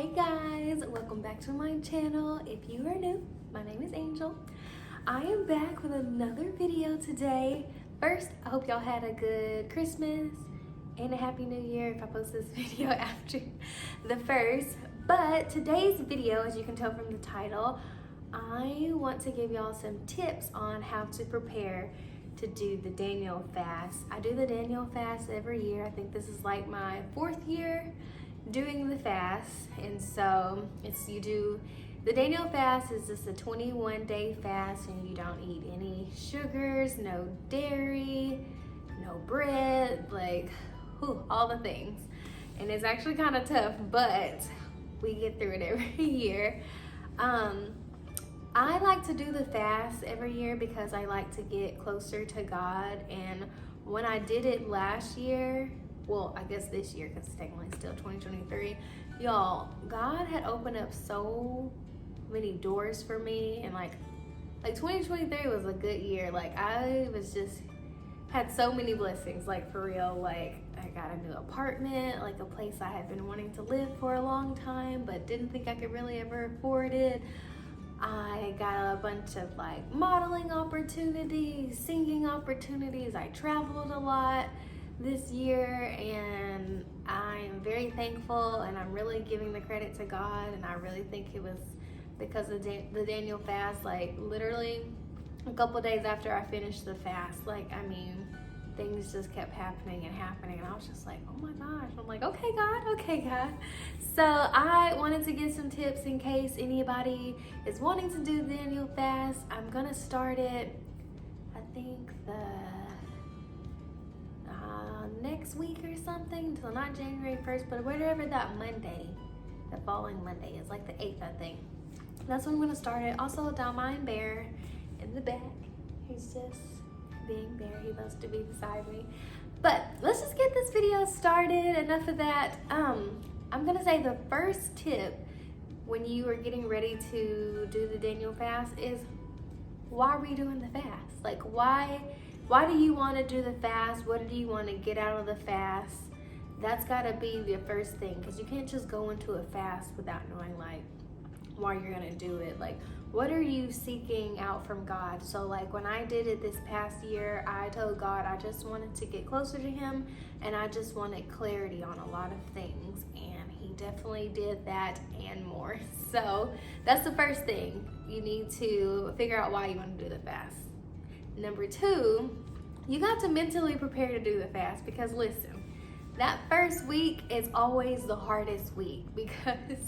Hey guys, welcome back to my channel. If you are new, my name is Angel. I am back with another video today. First, I hope y'all had a good Christmas and a Happy New Year if I post this video after the first. But today's video, as you can tell from the title, I want to give y'all some tips on how to prepare to do the Daniel fast. I do the Daniel fast every year. I think this is like my 4th year doing the fast, and so the Daniel fast is just a 21-day fast, and you don't eat any sugars, no dairy, no bread, like all the things. And it's actually kind of tough, but we get through it every year. I like to do the fast every year because I like to get closer to God. And when I did it last year, well, I guess this year, because it's technically still 2023, y'all, God had opened up so many doors for me, and like 2023 was a good year. Like, I was just had so many blessings, like, for real. Like, I got a new apartment, like a place I had been wanting to live for a long time but didn't think I could really ever afford it. I got a bunch of like modeling opportunities, singing opportunities. I traveled a lot this year, and I'm very thankful, and I'm really giving the credit to God. And I really think it was because of the Daniel fast. Like, literally a couple days after I finished the fast, like, I mean, things just kept happening, and I was just like, oh my gosh. I'm like, okay God. So I wanted to give some tips in case anybody is wanting to do the Daniel fast. I'm gonna start it, I think next week or something, so not January 1st, but whatever that Monday, the following Monday is, like the 8th, I think. That's when I'm gonna start it. Also, don't mind Bear in the back. He's just being Bear. He loves to be beside me. But let's just get this video started. Enough of that. I'm gonna say the first tip when you are getting ready to do the Daniel fast is, why are we doing the fast? Like, why do you want to do the fast? What do you want to get out of the fast? That's got to be the first thing, because you can't just go into a fast without knowing like why you're going to do it. Like, what are you seeking out from God? So like when I did it this past year, I told God I just wanted to get closer to him, and I just wanted clarity on a lot of things, and he definitely did that and more. So that's the first thing. You need to figure out why you want to do the fast. Number 2, you got to mentally prepare to do the fast, because listen, that first week is always the hardest week, because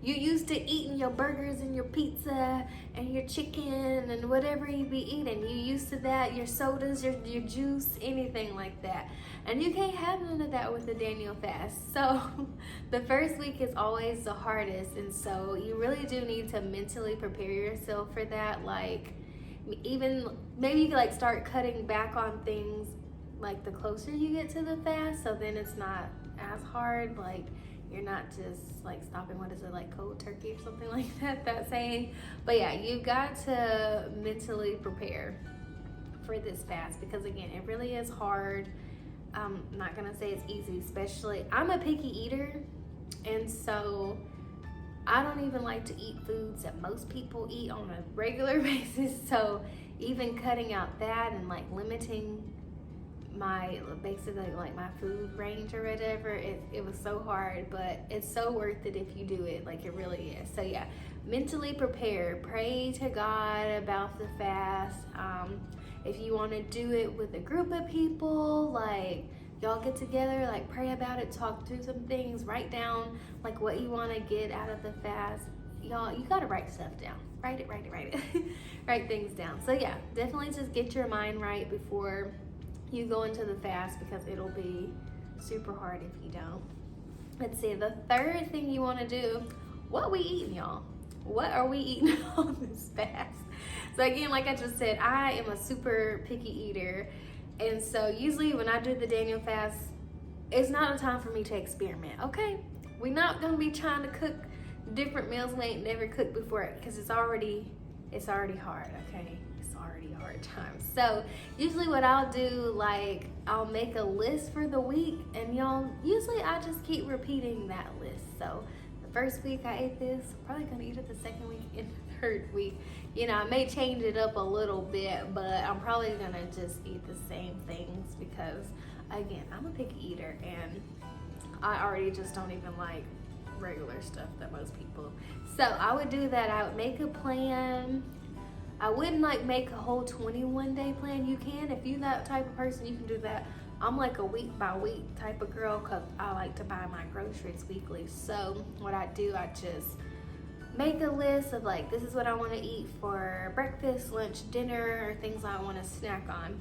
you used to eating your burgers and your pizza and your chicken and whatever you be eating. You used to that, your sodas, your juice, anything like that. And you can't have none of that with the Daniel fast. So the first week is always the hardest, and so you really do need to mentally prepare yourself for that. Like, even maybe you could like start cutting back on things like the closer you get to the fast, so then it's not as hard. Like, you're not just like stopping, what is it, like cold turkey or something like that saying. But yeah, you got to mentally prepare for this fast, because again, it really is hard. I'm not gonna say it's easy, especially I'm a picky eater, and so I don't even like to eat foods that most people eat on a regular basis. So even cutting out that and like limiting my, basically like my food range or whatever, it was so hard, but it's so worth it if you do it. Like, it really is. So yeah, mentally prepare. Pray to God about the fast. If you want to do it with a group of people, like, y'all get together, like, pray about it, talk through some things, write down like what you want to get out of the fast. Y'all, you got to write stuff down. Write it. Write things down. So yeah, definitely just get your mind right before you go into the fast, because it'll be super hard if you don't. Let's see, the third thing you want to do, what we eating, y'all? What are we eating on this fast? So again, like I just said, I am a super picky eater. And so usually when I do the Daniel fast, it's not a time for me to experiment, okay? We're not gonna be trying to cook different meals we ain't never cooked before, because it's already hard, okay? It's already a hard time. So usually what I'll do, like, I'll make a list for the week, and y'all, usually I just keep repeating that list. So the the first week I ate this, I'm probably gonna eat it the second week and the third week. You know, I may change it up a little bit, but I'm probably gonna just eat the same things because, again, I'm a picky eater and I already just don't even like regular stuff that most people. So I would do that. I would make a plan. I wouldn't like make a whole 21-day plan. You can, if you're that type of person, you can do that. I'm like a week by week type of girl because I like to buy my groceries weekly. So what I do, I just make a list of like, this is what I want to eat for breakfast, lunch, dinner, or things I want to snack on.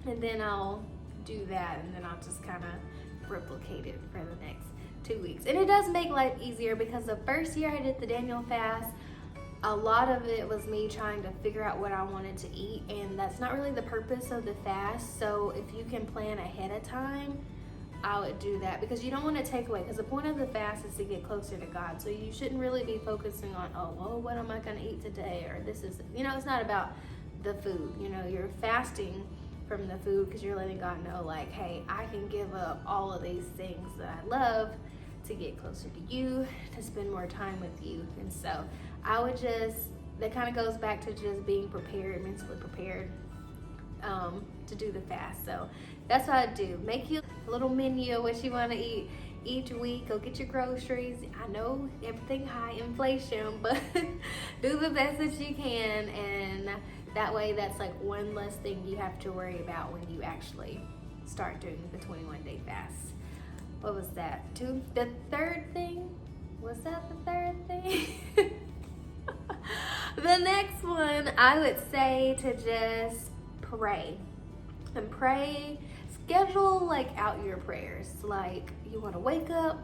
And then I'll do that, and then I'll just kind of replicate it for the next 2 weeks. And it does make life easier because the first year I did the Daniel fast, a lot of it was me trying to figure out what I wanted to eat, and that's not really the purpose of the fast. So if you can plan ahead of time, I would do that because you don't want to take away, because the point of the fast is to get closer to God. So you shouldn't really be focusing on, oh, well, what am I going to eat today? Or this is, you know, it's not about the food. You know, you're fasting from the food because you're letting God know, like, hey, I can give up all of these things that I love to get closer to you, to spend more time with you. And so I would just, that kind of goes back to just being prepared, mentally prepared to do the fast. So that's what I do. Make you a little menu of what you want to eat each week. Go get your groceries. I know everything high inflation, but do the best that you can, and that way that's like one less thing you have to worry about when you actually start doing the 21-day fast. What was that? The third thing? Was that the third thing? The next one, I would say to just pray. And pray, schedule like out your prayers. Like you want to wake up,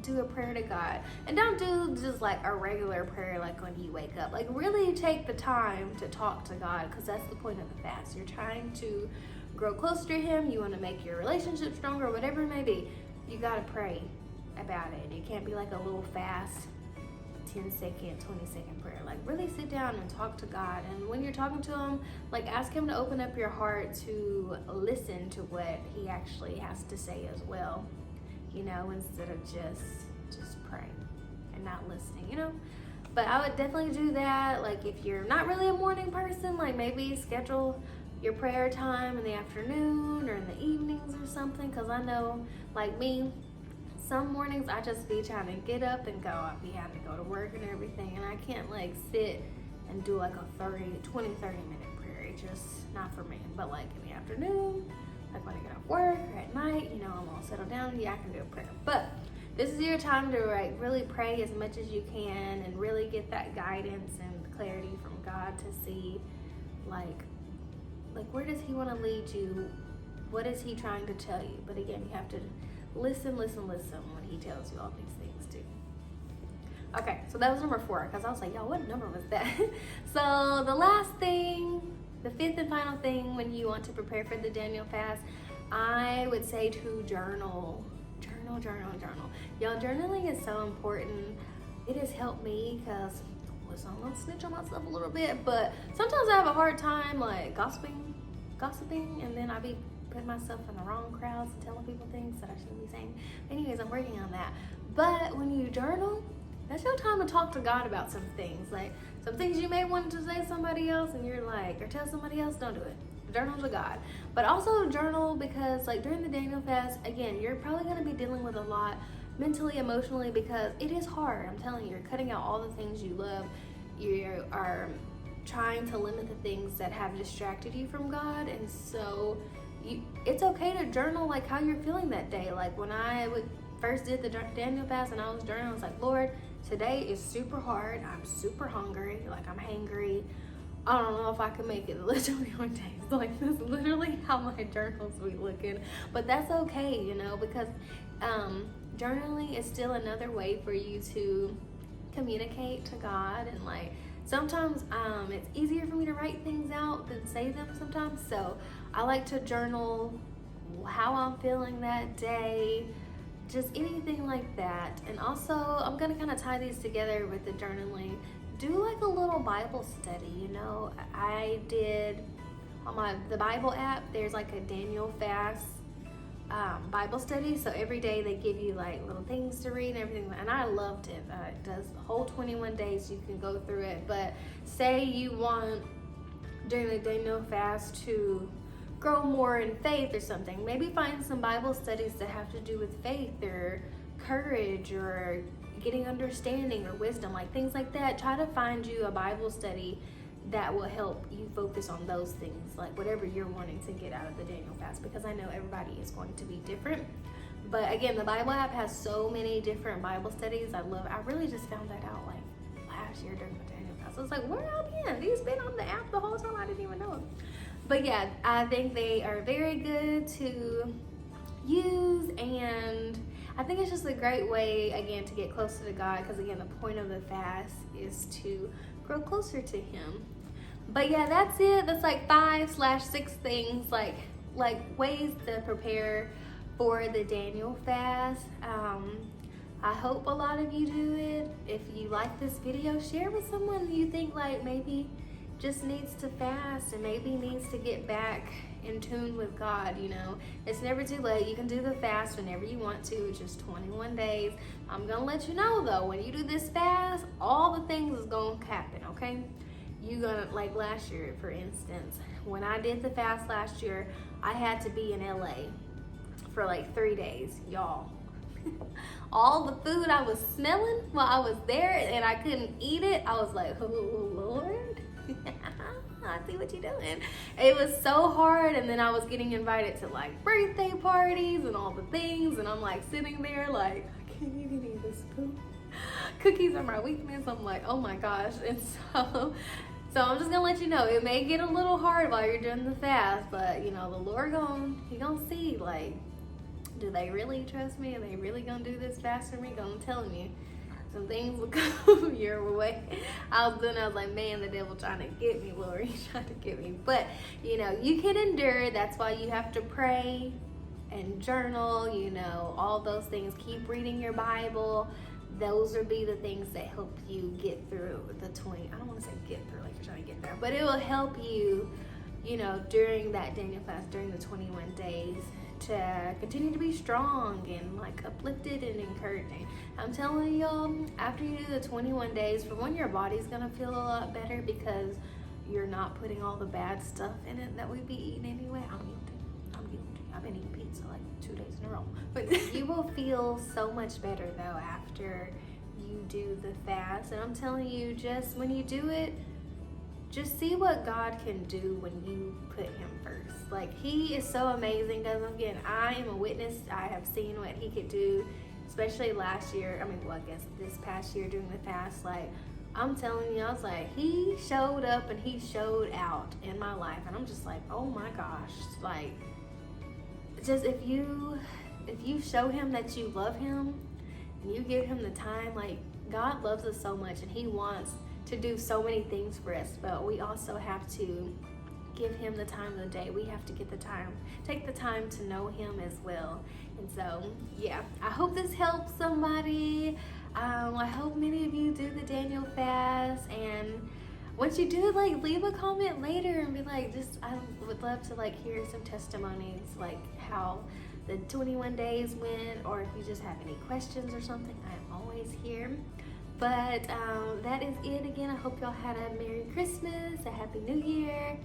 do a prayer to God. And don't do just like a regular prayer like when you wake up. Like really take the time to talk to God, because that's the point of the fast. You're trying to grow closer to Him. You want to make your relationship stronger, whatever it may be. You got to pray about it. It can't be like a little fast 10-second, 20-second prayer. Like really sit down and talk to God. And when you're talking to Him, like ask Him to open up your heart to listen to what He actually has to say as well, you know, instead of just praying and not listening, you know. But I would definitely do that. Like if you're not really a morning person, like maybe schedule your prayer time in the afternoon or in the evenings or something, because I know, like me, some mornings I just be trying to get up and go. I be having to go to work and everything, and I can't like sit and do like a 30 minute prayer. It's just not for me. But like in the afternoon, like when I get off work or at night, you know, I'm all settled down, yeah, I can do a prayer. But this is your time to like really pray as much as you can and really get that guidance and clarity from God to see like where does He want to lead you? What is He trying to tell you? But again, you have to listen when He tells you all these things too. Okay, so that was number 4, because I was like, y'all, what number was that? So the last thing, the 5th and final thing when you want to prepare for the Daniel fast, I would say to journal. Y'all, journaling is so important. It has helped me because, listen, I'm gonna snitch on myself a little bit, but sometimes I have a hard time like gossiping, and then I be putting myself in the wrong crowds and telling people things that I shouldn't be saying. Anyways, I'm working on that. But when you journal, that's your time to talk to God about some things. Like some things you may want to say to somebody else and you're like, or tell somebody else, don't do it. Journal to God. But also journal because like during the Daniel fast, again, you're probably going to be dealing with a lot mentally, emotionally, because it is hard. I'm telling you, you're cutting out all the things you love. You are trying to limit the things that have distracted you from God. And so it's okay to journal like how you're feeling that day. Like when I first did the Daniel fast and I was journaling, I was like, Lord, today is super hard. I'm super hungry. Like I'm hangry. I don't know if I can make it literally on days like this. Literally how my journals be looking. But that's okay, you know, because journaling is still another way for you to communicate to God. And like sometimes it's easier for me to write things out than say them sometimes. So I like to journal how I'm feeling that day, just anything like that. And also I'm gonna kind of tie these together with the journaling. Do like a little Bible study, you know. I did on the Bible app, there's like a Daniel fast Bible study. So every day they give you like little things to read and everything. And I loved it. It does the whole 21 days. You can go through it. But say you want during the Daniel fast to grow more in faith or something. Maybe find some Bible studies that have to do with faith or courage or getting understanding or wisdom, like things like that. Try to find you a Bible study that will help you focus on those things, like whatever you're wanting to get out of the Daniel fast, because I know everybody is going to be different. But again, the Bible app has so many different Bible studies. I really just found that out like last year during the Daniel fast. I was like, where have I been? These been on the app the whole time. I didn't even know. But yeah, I think they are very good to use, and I think it's just a great way, again, to get closer to God, because again, the point of the fast is to grow closer to Him. But yeah, that's it. That's like 5/6 things, like ways to prepare for the Daniel fast. I hope a lot of you do it. If you like this video, share with someone you think like maybe just needs to fast and maybe needs to get back in tune with God. You know, it's never too late. You can do the fast whenever you want to. It's just 21 days. I'm gonna let you know though, when you do this fast, all the things is gonna happen, okay? You gonna, like last year for instance, when I did the fast last year, I had to be in LA for like 3 days, y'all. All the food I was smelling while I was there and I couldn't eat it, I was like, oh Lord. I see what you're doing. It was so hard, and then I was getting invited to like birthday parties and all the things, and I'm like sitting there like, I can't eat any of this food. Cookies are my weakness. I'm like, oh my gosh. And so I'm just gonna let you know, it may get a little hard while you're doing the fast, but you know, the Lord He gonna see, like, do they really trust me? Are they really gonna do this fast for me? I'm telling you, some things will come your way. I was like, man, the devil trying to get me, Lord. He's trying to get me. But, you know, you can endure. That's why you have to pray and journal, you know, all those things. Keep reading your Bible. Those will be the things that help you get through the 20. I don't want to say get through like you're trying to get there, but it will help you, you know, during that Daniel fast, during the 21 days, to continue to be strong and like uplifted and encouraging. I'm telling y'all, after you do the 21 days, for one, your body's gonna feel a lot better because you're not putting all the bad stuff in it that we be eating anyway. I'm guilty. I've been eating pizza like 2 days in a row. But you will feel so much better though after you do the fast. And I'm telling you, just when you do it, just see what God can do when you put Him first. Like, He is so amazing, because again, I am a witness. I have seen what He could do, especially last year. I guess this past year during the fast. Like, I'm telling you, I was like, He showed up and He showed out in my life. And I'm just like, oh my gosh. Like, just if you show Him that you love Him and you give Him the time, like, God loves us so much and He wants to do so many things for us, but we also have to give Him the time of the day. We have to take the time to know Him as well. And so, yeah, I hope this helps somebody. I hope many of you do the Daniel fast, and once you do it, like, leave a comment later and be like, I would love to like hear some testimonies, like how the 21 days went, or if you just have any questions or something, I am always here. But that is it again. I hope y'all had a Merry Christmas, a Happy New Year.